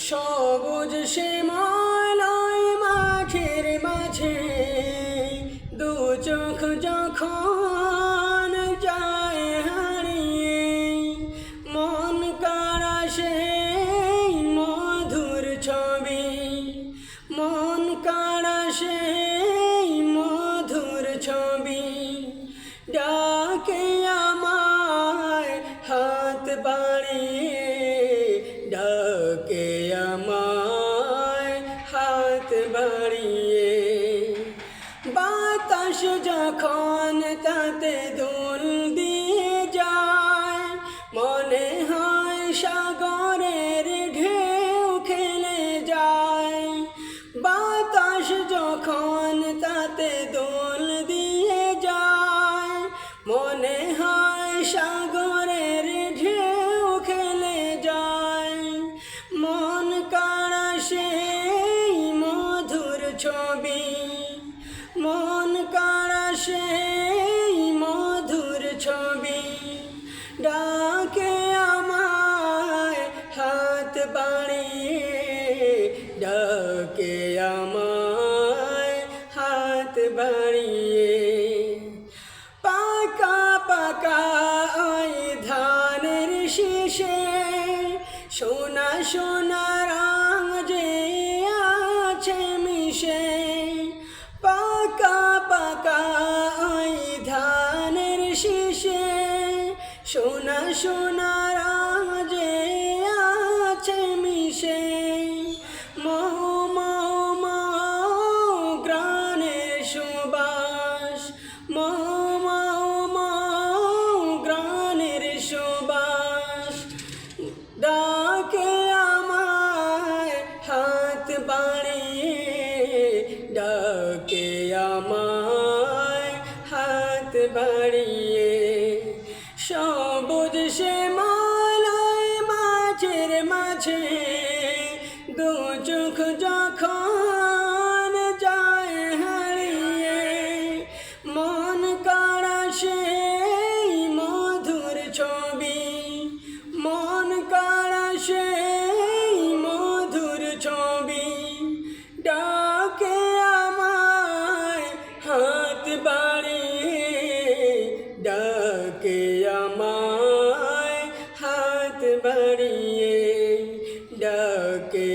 সবুজ শ্যামলয় মাঠের মাঝে দু চোখ যখন যায় হারিয়ে, মন কাড়া সেই মধুর ছবি, মন কাড়া সেই মধুর ছবি, ডাকে আমায় হাত বাড়িয়ে, ডাকে আমায় হাত বাড়িয়ে। বাতাস যখন তাতে দোল দিয়ে যায়, মনে হয় সাগরের ঢেউ খেলে যায়। বাতাস যখন তাতে দোল দিয়ে যায়, মনে হয় সাগরের ঢেউ খেলে যায়। মন কাড়া সেই মধুর ছবি, মন কাড়া সেই মধুর ছবি, ডাকে আমায় হাত বাড়িয়ে, ডাকে আমায় হাত বাড়িয়ে। পাকা পাকা ওই ধানের শীষে সোনা সোনা রং যে আছে মিশে, পাকা পাকা ওই ধানের শীষে সোনা সোনা রং যে আছে মিশে। মৌ মৌ মৌ গ্রানের সুবাস, মৌ মৌ মৌ গ্রানের সুবাস, ডাকে আমায় হাত বাড়িয়ে, ডাকে আমায় হাত বাড়িয়ে। সবুজ শ্যামলয় মাঠের মাঝে দু চোখ যখন যায় হারিয়ে, মন কাড়া সেই মধুর ছবি, মন কাড়া সেই মধুর ছবি, ডাকে আমায় হাত বাড়িয়ে, ডাকে আমায় হাত বাড়িয়ে, ডাকে